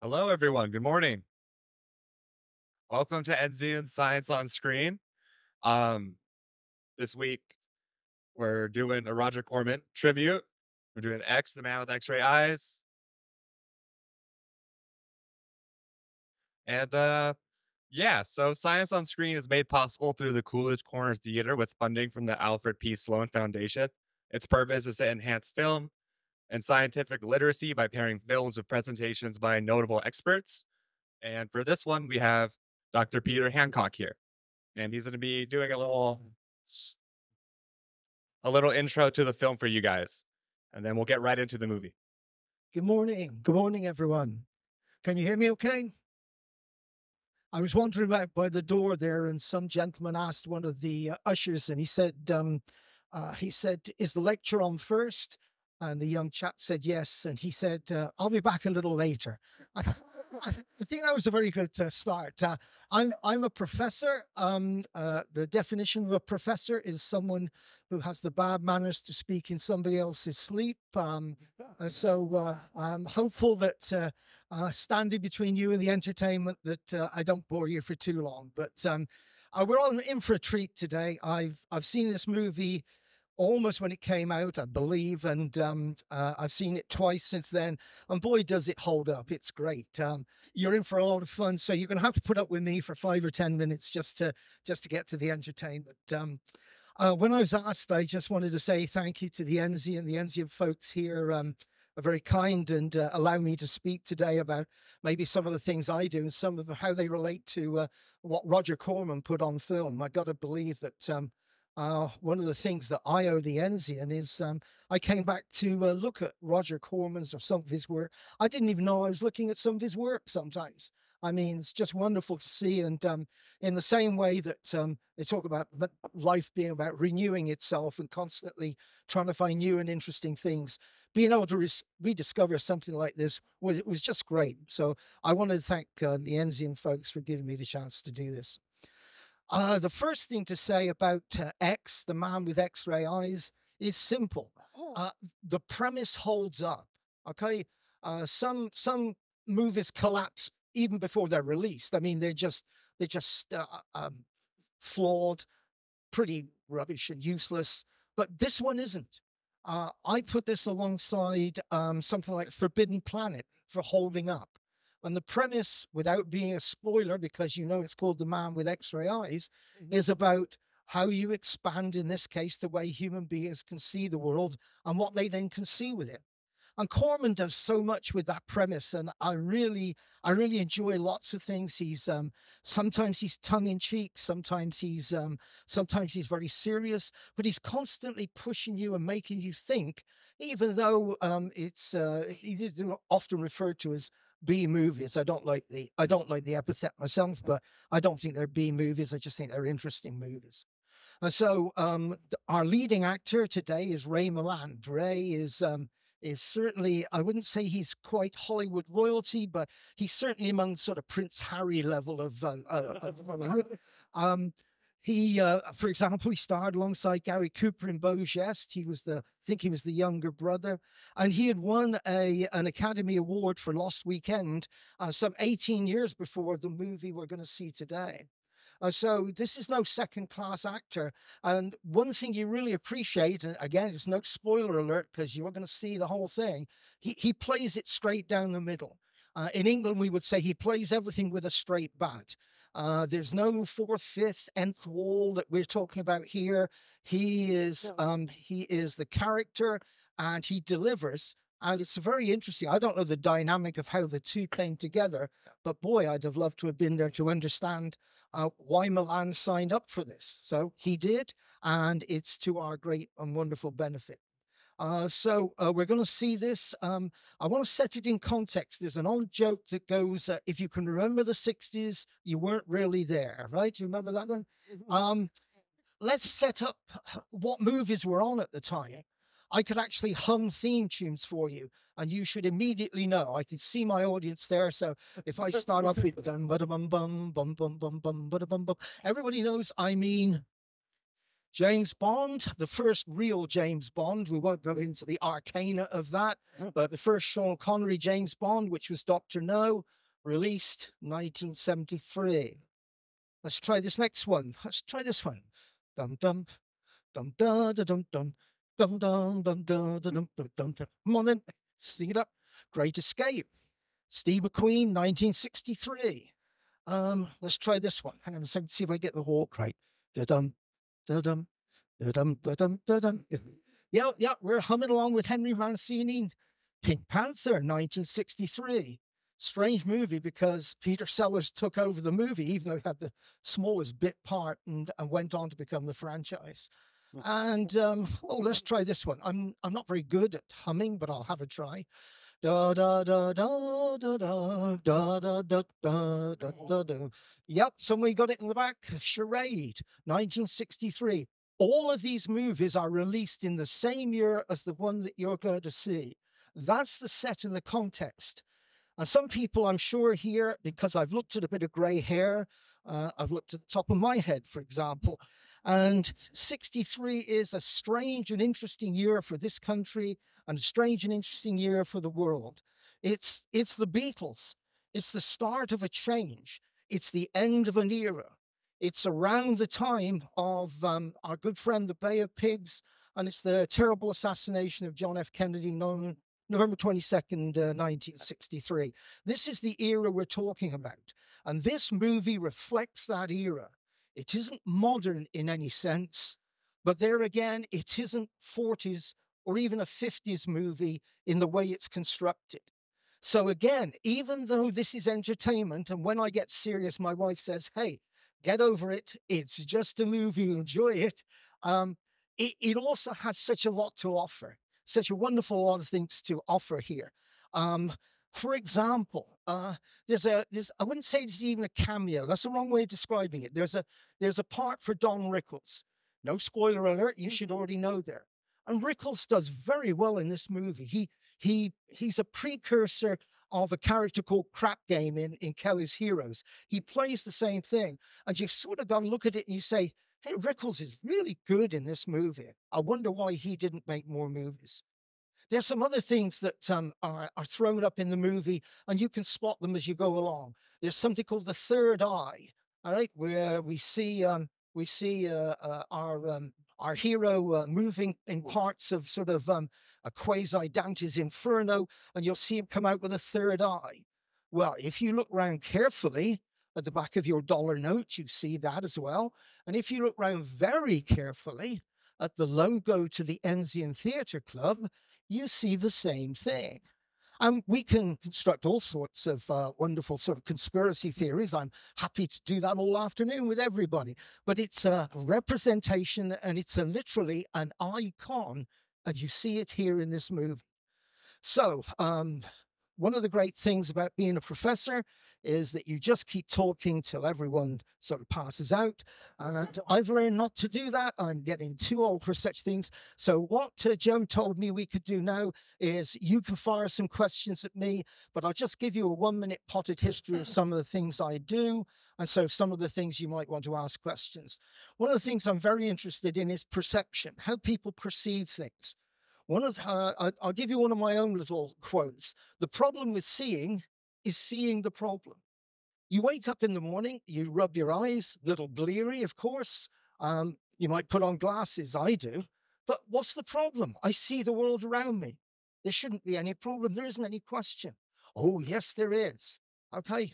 Hello, everyone. Good morning. Welcome to Enzian Science on Screen. Um, this week we're doing a Roger Corman tribute. We're doing X, the man with X-ray eyes, and yeah. So Science on Screen is made possible through the Coolidge Corner Theater with funding from the Alfred P. Sloan Foundation. Its purpose is to enhance film and scientific literacy by pairing films with presentations by notable experts. And for this one, we have Dr. Peter Hancock here, and he's going to be doing a little intro to the film for you guys, and then we'll get right into the movie. Good morning. Good morning, everyone. Can you hear me okay? I was wandering back by the door there, and some gentleman asked one of the ushers, and he said, "Is the lecture on first?" And the young chap said yes, and he said, "I'll be back a little later." I think that was a very good start. I'm a professor. The definition of a professor is someone who has the bad manners to speak in somebody else's sleep. I'm hopeful that standing between you and the entertainment that I don't bore you for too long. But we're all in for a treat today. I've seen this movie almost when it came out, I believe, and I've seen it twice since then, and boy, does it hold up. It's great. You're in for a lot of fun, so you're going to have to put up with me for 5 or 10 minutes just to get to the entertainment. When I was asked, I just wanted to say thank you to the Enzian folks here. Are very kind and allow me to speak today about maybe some of the things I do and some of how they relate to what Roger Corman put on film. I got to believe that one of the things that I owe the Enzian is I came back to look at Roger Corman's or some of his work. I didn't even know I was looking at some of his work sometimes. I mean, it's just wonderful to see. And in the same way that they talk about life being about renewing itself and constantly trying to find new and interesting things, being able to rediscover something like this was just great. So I want to thank the Enzian folks for giving me the chance to do this. The first thing to say about X, the man with X-ray eyes, is simple. Uh, the premise holds up. Okay, some movies collapse even before they're released. I mean, they're just flawed, pretty rubbish and useless. But this one isn't. I put this alongside something like Forbidden Planet for holding up. And the premise, without being a spoiler, because you know it's called The Man with X-Ray Eyes, is about how you expand, in this case, the way human beings can see the world and what they then can see with it. And Corman does so much with that premise, and I really enjoy lots of things. He's sometimes he's tongue in cheek, sometimes he's very serious, but he's constantly pushing you and making you think, even though it is often referred to as B movies. I don't like the epithet myself, but I don't think they're B movies. I just think they're interesting movies. And so our leading actor today is Ray Milland. Ray is certainly, I wouldn't say he's quite Hollywood royalty, but he's certainly among sort of Prince Harry level of Hollywood. For example, he starred alongside Gary Cooper in Beau Geste. I think he was the younger brother, and he had won an Academy Award for Lost Weekend some 18 years before the movie we're going to see today. So this is no second-class actor. And one thing you really appreciate, and again, it's no spoiler alert because you're going to see the whole thing, he plays it straight down the middle. In England, we would say he plays everything with a straight bat. There's no fourth, fifth, nth wall that we're talking about here. He is the character, and he delivers. And it's very interesting. I don't know the dynamic of how the two came together, but boy, I'd have loved to have been there to understand why Milan signed up for this. So he did, and it's to our great and wonderful benefit. We're going to see this. I want to set it in context. There's an old joke that goes, if you can remember the 60s, you weren't really there, right? Do you remember that one? Let's set up what movies were on at the time. I could actually hum theme tunes for you, and you should immediately know. I can see my audience there, so if I start off with dum ba bum bum bum bum bum bum ba bum bum, everybody knows I mean James Bond, the first real James Bond. We won't go into the arcana of that, but the first Sean Connery James Bond, which was Dr. No, released 1973. Let's try this next one. Let's try this one. Dum dum dum da da dum dum dum dum dum da da dum dum dum. Come on then, sing it up. Great Escape. Steve McQueen, 1963. Let's try this one. Hang on a second, see if I get the walk right. Da-dum, da-dum, da-dum, da-dum, da-dum. Yeah, we're humming along with Henry Mancini. Pink Panther, 1963. Strange movie because Peter Sellers took over the movie, even though he had the smallest bit part and went on to become the franchise. And let's try this one. I'm not very good at humming, but I'll have a try. Da da da da da da da da da da da da. Yep, somebody got it in the back. Charade, 1963. All of these movies are released in the same year as the one that you're going to see. That's the set and the context. And some people, I'm sure here, because I've looked at a bit of gray hair, I've looked at the top of my head, for example, and 63 is a strange and interesting year for this country and a strange and interesting year for the world. It's the Beatles. It's the start of a change. It's the end of an era. It's around the time of our good friend, the Bay of Pigs, and it's the terrible assassination of John F. Kennedy, November 22nd, 1963. This is the era we're talking about. And this movie reflects that era. It isn't modern in any sense, but there again, it isn't 40s or even a 50s movie in the way it's constructed. So again, even though this is entertainment, and when I get serious, my wife says, hey, get over it. It's just a movie, enjoy it. It also has such a lot to offer, such a wonderful lot of things to offer here. For example, there's I wouldn't say this is even a cameo. That's the wrong way of describing it. There's a part for Don Rickles. No spoiler alert. You should already know there. And Rickles does very well in this movie. He's a precursor of a character called Crap Game in Kelly's Heroes. He plays the same thing. And you sort of got to look at it and you say, hey, Rickles is really good in this movie. I wonder why he didn't make more movies. There's some other things that are thrown up in the movie, and you can spot them as you go along. There's something called the third eye, all right, where we see our hero moving in parts of sort of a quasi Dante's Inferno, and you'll see him come out with a third eye. Well, if you look around carefully at the back of your dollar note, you see that as well. And if you look around very carefully at the logo to the Enzian Theatre Club, you see the same thing. And we can construct all sorts of wonderful sort of conspiracy theories. I'm happy to do that all afternoon with everybody. But it's a representation, and it's literally an icon, and you see it here in this movie. So one of the great things about being a professor is that you just keep talking till everyone sort of passes out. And I've learned not to do that. I'm getting too old for such things. So what Joe told me we could do now is you can fire some questions at me, but I'll just give you a 1-minute potted history of some of the things I do. And so some of the things you might want to ask questions. One of the things I'm very interested in is perception, how people perceive things. I'll give you one of my own little quotes. The problem with seeing is seeing the problem. You wake up in the morning, you rub your eyes, a little bleary, of course. You might put on glasses, I do. But what's the problem? I see the world around me. There shouldn't be any problem. There isn't any question. Oh, yes, there is. Okay.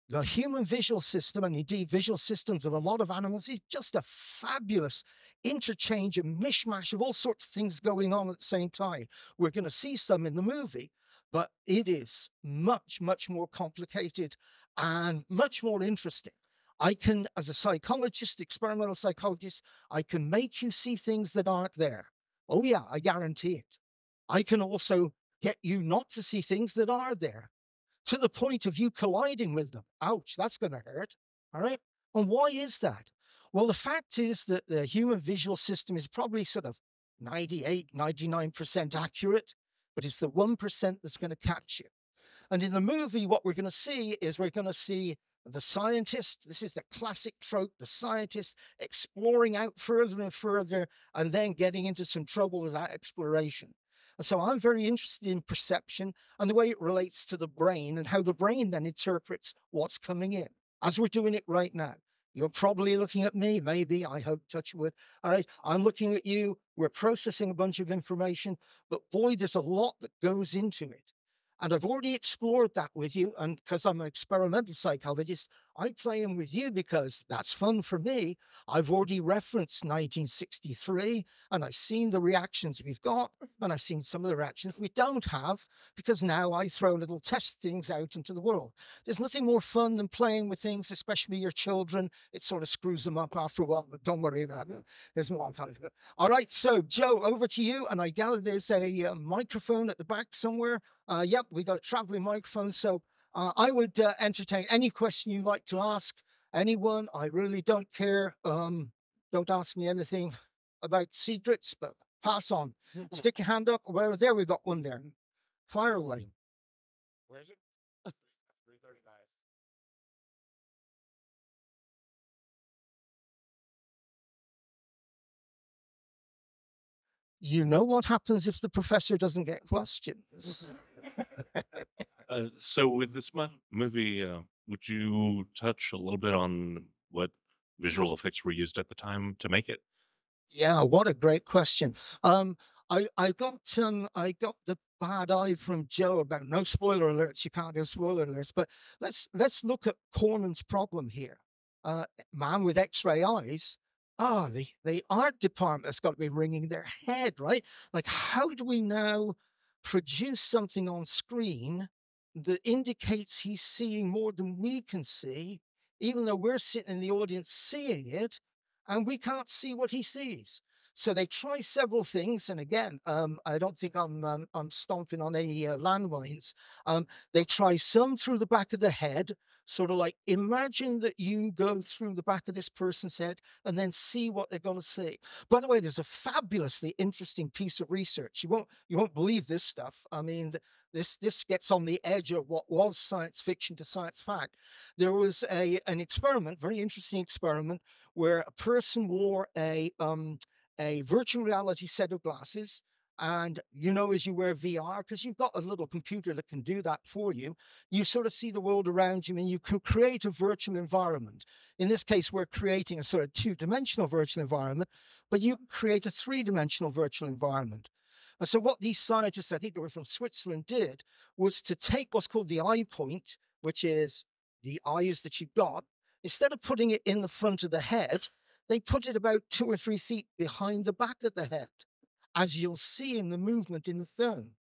The human visual system, and indeed visual systems of a lot of animals, is just a fabulous interchange and mishmash of all sorts of things going on at the same time. We're going to see some in the movie, but it is much, much more complicated and much more interesting. I can, as a psychologist, experimental psychologist, I can make you see things that aren't there. Oh yeah, I guarantee it. I can also get you not to see things that are there, to the point of you colliding with them. Ouch, that's going to hurt. All right. And why is that? Well, the fact is that the human visual system is probably sort of 98, 99% accurate, but it's the 1% that's going to catch you. And in the movie, what we're going to see is we're going to see The scientist, this is the classic trope, the scientist exploring out further and further and then getting into some trouble with that exploration. And so I'm very interested in perception and the way it relates to the brain and how the brain then interprets what's coming in, as we're doing it right now. You're probably looking at me, maybe, I hope, touch wood. All right, I'm looking at you. We're processing a bunch of information, but boy, there's a lot that goes into it. And I've already explored that with you. And because I'm an experimental psychologist, I'm playing with you because that's fun for me. I've already referenced 1963 and I've seen the reactions we've got and I've seen some of the reactions we don't have because now I throw little test things out into the world. There's nothing more fun than playing with things, especially your children. It sort of screws them up after a while, but don't worry about it. There's more coming. All right, so Joe, over to you. And I gather there's a microphone at the back somewhere. Yep, we got a traveling microphone. So I would entertain any question you'd like to ask anyone. I really don't care. Don't ask me anything about secrets, but pass on. Stick your hand up. Well, there we got one there. Fire away. Where is it? 3:30 guys. You know what happens if the professor doesn't get questions? So with this movie, would you touch a little bit on what visual effects were used at the time to make it? Yeah, what a great question. I got the bad eye from Joe about no spoiler alerts. You can't do spoiler alerts, but let's look at Corman's problem here. Man with X-ray eyes. Oh, the art department has got to be wringing their head, right? Like, how do we now produce something on screen that indicates he's seeing more than we can see, even though we're sitting in the audience seeing it, and we can't see what he sees? So they try several things, and again, I don't think I'm stomping on any landmines. They try some through the back of the head, sort of like imagine that you go through the back of this person's head and then see what they're going to see. By the way, there's a fabulously interesting piece of research. You won't believe this stuff. I mean, this gets on the edge of what was science fiction to science fact. There was an experiment, very interesting experiment, where a person wore a virtual reality set of glasses. And as you wear VR, because you've got a little computer that can do that for you, you sort of see the world around you and you can create a virtual environment. In this case, we're creating a sort of two-dimensional virtual environment, but you can create a three-dimensional virtual environment. And so what these scientists, I think they were from Switzerland, did was to take what's called the eye point, which is the eyes that you've got, instead of putting it in the front of the head, they put it about 2 or 3 feet behind the back of the head, as you'll see in the movement in the film.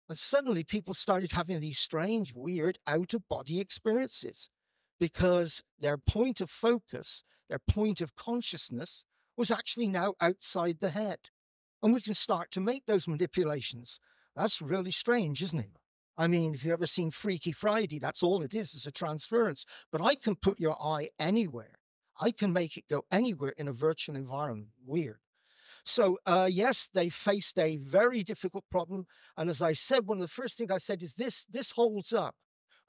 And suddenly people started having these strange, weird, out-of-body experiences because their point of focus, their point of consciousness was actually now outside the head. And we can start to make those manipulations. That's really strange, isn't it? I mean, if you've ever seen Freaky Friday, that's all it is a transference. But I can put your eye anywhere. I can make it go anywhere in a virtual environment. Weird. So yes, they faced a very difficult problem. And as I said, one of the first things I said is this holds up.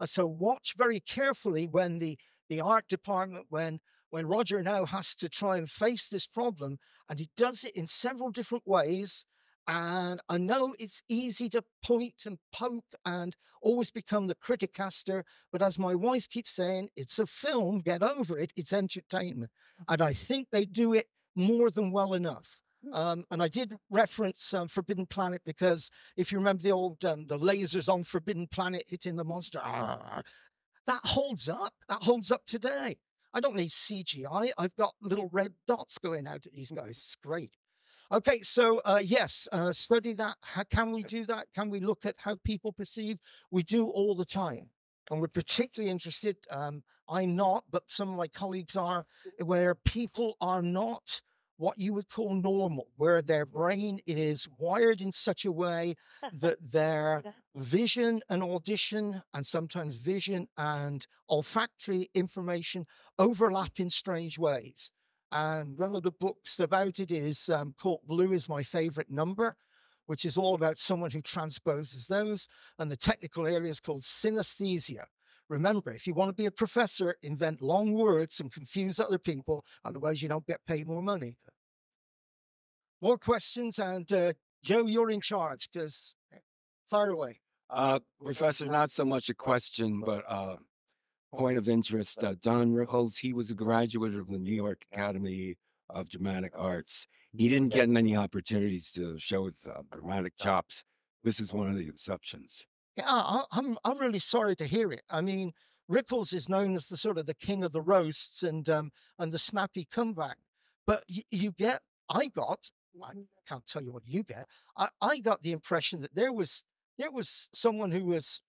So watch very carefully when the art department, when Roger now has to try and face this problem, and he does it in several different ways. And I know it's easy to point and poke and always become the criticaster, but as my wife keeps saying, it's a film, get over it, it's entertainment. And I think they do it more than well enough. And I did reference Forbidden Planet because if you remember the old the lasers on Forbidden Planet hitting the monster, that holds up. That holds up today. I don't need CGI. I've got little red dots going out at these guys. It's great. Okay, so yes, study that. How can we do that? Can we look at how people perceive? We do all the time. And we're particularly interested, I'm not, but some of my colleagues are, where people are not what you would call normal, where their brain is wired in such a way that their vision and audition, and sometimes vision and olfactory information overlap in strange ways. And one of the books about it is called Blue is My Favorite Number, which is all about someone who transposes those. And the technical area is called synesthesia, Remember, if you want to be a professor, invent long words and confuse other people. Otherwise, you don't get paid more money. More questions, and Joe, you're in charge, because fire away. Professor, not so much a question, but point of interest. Don Rickles, he was a graduate of the New York Academy of Dramatic Arts. He didn't get many opportunities to show his dramatic chops. This is one of the exceptions. Yeah, I'm really sorry to hear it. I mean, Rickles is known as the sort of the king of the roasts and the snappy comeback. But I can't tell you what you get. I got the impression that there was someone who was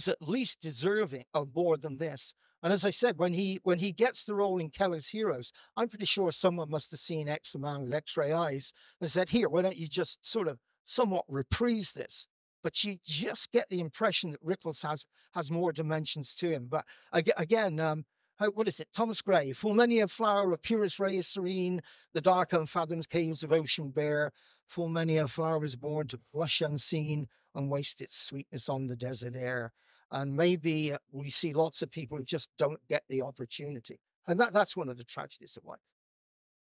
at least deserving of more than this. And as I said, when he gets the role in Kelly's Heroes, I'm pretty sure someone must have seen X, the Man with X-ray eyes, and said, here, why don't you just sort of somewhat reprise this? But you just get the impression that Rickles has more dimensions to him. But again, what is it? Thomas Gray, full many a flower of purest ray is serene, the dark unfathomed caves of ocean bare, full many a flower is born to blush unseen and waste its sweetness on the desert air. And maybe we see lots of people who just don't get the opportunity. And that's one of the tragedies of life.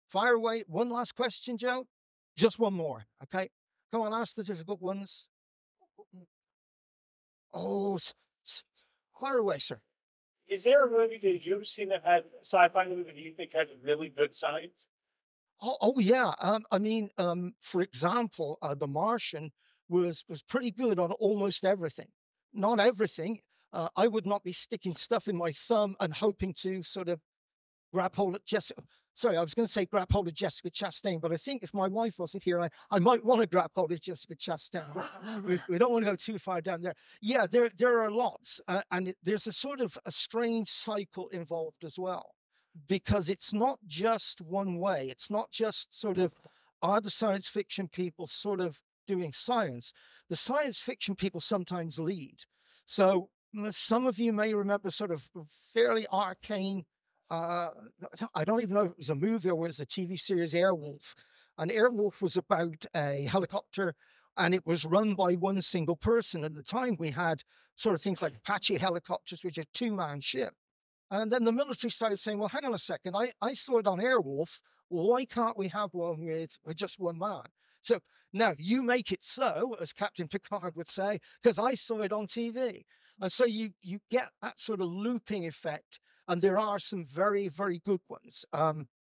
Fire away. One last question, Joe. Just one more, okay? Come on, ask the difficult ones. Oh, fire away, sir. Is there a movie that you've seen that had sci-fi movie that you think had really good science? Oh yeah. I mean, for example, The Martian was pretty good on almost everything. Not everything. I would not be sticking stuff in my thumb and hoping to sort of grab hold of Jessica. Sorry, I was going to say grab hold of Jessica Chastain, but I think if my wife wasn't here, I might want to grab hold of Jessica Chastain. We don't want to go too far down there. Yeah, there are lots, and there's a sort of a strange cycle involved as well, because it's not just one way. It's not just sort of, are the science fiction people sort of doing science? The science fiction people sometimes lead. So some of you may remember sort of fairly arcane, I don't even know if it was a movie or was a TV series, Airwolf. And Airwolf was about a helicopter, and it was run by one single person. At the time, we had sort of things like Apache helicopters, which are a two-man ship. And then the military started saying, well, hang on a second, I saw it on Airwolf. Why can't we have one with just one man? So now you make it so, as Captain Picard would say, because I saw it on TV. And so you get that sort of looping effect. And there are some very, very good ones.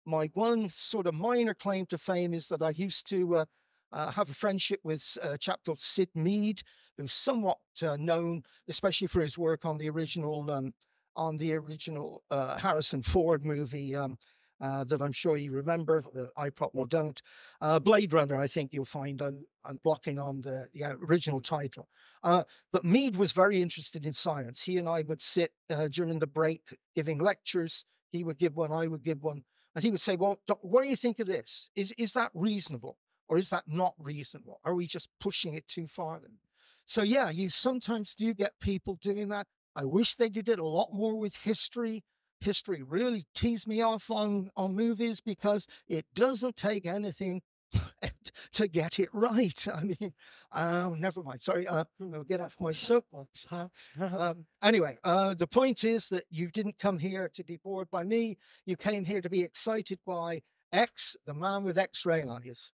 My one sort of minor claim to fame is that I used to have a friendship with a chap called Sid Mead, who's somewhat known, especially for his work on the original Harrison Ford movie that I'm sure you remember, that I probably don't. Blade Runner, I think you'll find I'm blocking on the original title. But Mead was very interested in science. He and I would sit during the break giving lectures. He would give one, I would give one. And he would say, well, what do you think of this? Is that reasonable? Or is that not reasonable? Are we just pushing it too far? So yeah, you sometimes do get people doing that. I wish they did it a lot more with history. History really teased me off on movies because it doesn't take anything to get it right. I mean, never mind. Sorry, I'll get off my soapbox. Anyway, the point is that you didn't come here to be bored by me. You came here to be excited by X, the Man with X-ray eyes.